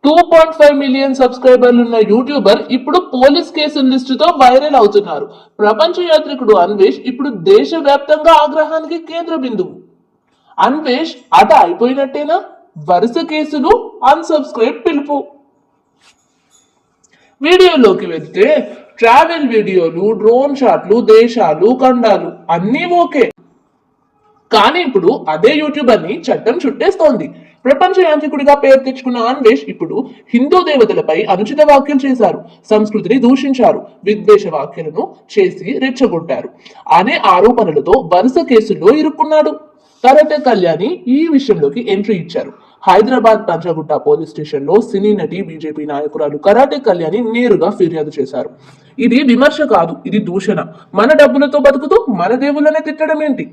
2.5 million సబ్స్క్రైబర్లు ఉన్న YouTuber ఇప్పుడు పోలీస్ కేసు లిస్టుతో వైరల్ అవుతున్నారు. ప్రపంచ యాత్రికుడు అన్వేష్ ఇప్పుడు దేశవ్యాప్తంగా ఆగ్రహానికి కేంద్ర బిందువు. అన్వేష్ అట అయిపోయినట్టేనా? వరుస కేసులు, అన్సబ్స్క్రైబ్ పిలుపు. వీడియోలోకి వెళ్తే ట్రావెల్ వీడియోలు, డ్రోన్ షాట్లు, దేశాలు, ఖండాలు అన్నీ ఓకే. కానీ ఇప్పుడు అదే యూట్యూబర్ ని చట్టం చుట్టేస్తోంది. ప్రపంచ యాంత్రికుడిగా పేరు తెచ్చుకున్న అన్వేష్ ఇప్పుడు హిందూ దేవతలపై అనుచిత వ్యాఖ్యలు చేశారు, సంస్కృతిని దూషించారు, విద్వేష వ్యాఖ్యలను చేసి రెచ్చగొట్టారు అనే ఆరోపణలతో వరుస కేసుల్లో ఇరుక్కున్నాడు. కరాటే కళ్యాణి ఈ విషయంలోకి ఎంట్రీ ఇచ్చారు. హైదరాబాద్ పంచగుట్ట పోలీస్ స్టేషన్ లో సినీ నటి, బీజేపీ నాయకురాలు కరాటే కళ్యాణి నేరుగా ఫిర్యాదు చేశారు. ఇది విమర్శ కాదు, ఇది దూషణ. మన డబ్బులతో బతుకుతూ మన దేవుళ్ళనే తిట్టడం ఏంటి?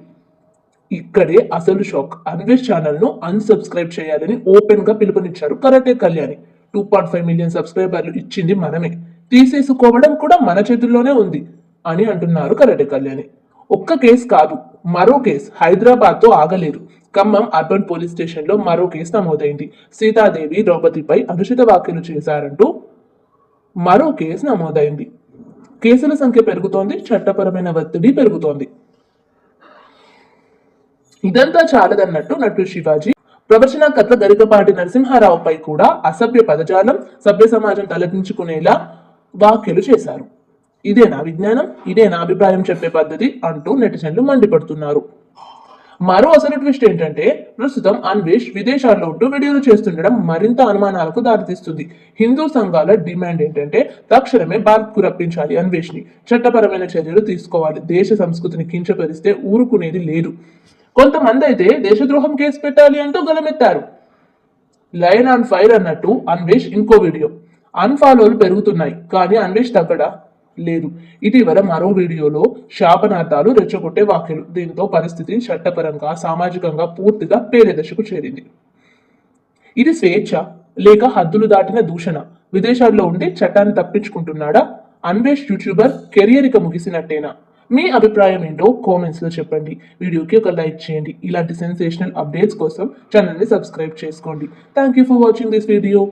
ఇక్కడే అసలు షాక్. అన్వేష్ ఛానల్ ను అన్సబ్స్క్రైబ్ చేయాలని ఓపెన్ గా పిలుపునిచ్చారు కరాటే కళ్యాణి. 2.5 మిలియన్ సబ్స్క్రైబర్లు ఇచ్చింది మనమే, తీసేసుకోవడం కూడా మన చేతుల్లోనే ఉంది అని అంటున్నారు కరాటే కళ్యాణి. ఒక్క కేసు కాదు, మరో కేసు హైదరాబాద్ తో ఆగలేదు. ఖమ్మం అర్బన్ పోలీస్ స్టేషన్ లో మరో కేసు నమోదైంది. సీతాదేవి, ద్రౌపదిపై అనుచిత వ్యాఖ్యలు చేశారంటూ మరో కేసు నమోదైంది. కేసుల సంఖ్య పెరుగుతోంది, చట్టపరమైన ఒత్తిడి పెరుగుతోంది. ఇదంతా చాలదన్నట్టు నటుడు శివాజీ ప్రవచనకర్త గరికపాటి నరసింహారావుపై కూడా అసభ్య పదజాలం, సభ్య సమాజం తలదించుకునేలా వ్యాఖ్యలు చేశారు. ఇదేనా విజ్ఞానం? ఇదేనా అభిప్రాయం చెప్పే పద్ధతి అంటూ నెటిజన్లు మండిపడుతున్నారు. మరో అసలు ట్విస్ట్ ఏంటంటే, ప్రస్తుతం అన్వేష్ విదేశాల్లో ఉంటూ వీడియోలు చేస్తుండడం మరింత అనుమానాలకు దారితీస్తుంది. హిందూ సంఘాల డిమాండ్ ఏంటంటే, తక్షణమే భారత్కు రప్పించాలి అన్వేష్ ని, చట్టపరమైన చర్యలు తీసుకోవాలి, దేశ సంస్కృతిని కించపరిస్తే ఊరుకునేది లేదు. కొంతమంది అయితే దేశద్రోహం కేసు పెట్టాలి అంటూ గలమెత్తారు. లయన్ ఆన్ ఫైర్ అన్నట్టు అన్వేష్ ఇంకో వీడియో. అన్ఫాలోలు పెరుగుతున్నాయి, కానీ అన్వేష్ తగ్గడా లేదు. ఇటీవల మరో వీడియోలో శాపనార్థాలు, రెచ్చగొట్టే వ్యాఖ్యలు. దీంతో పరిస్థితి చట్టపరంగా, సామాజికంగా పూర్తిగా పేరే దశకు చేరింది. ఇది స్వేచ్ఛ లేక హద్దులు దాటిన దూషణ? విదేశాల్లో ఉండి చట్టాన్ని తప్పించుకుంటున్నాడా అన్వేష్ యూట్యూబర్? కెరియర్ ఇక ముగిసినట్టేనా? మీ అభిప్రాయం ఏంటో కామెంట్స్ లో చెప్పండి. వీడియోకి ఒక లైక్ చేయండి. ఇలాంటి సెన్సేషనల్ అప్డేట్స్ కోసం ఛానల్ ని సబ్స్క్రైబ్ చేసుకోండి. Thank you for watching this video.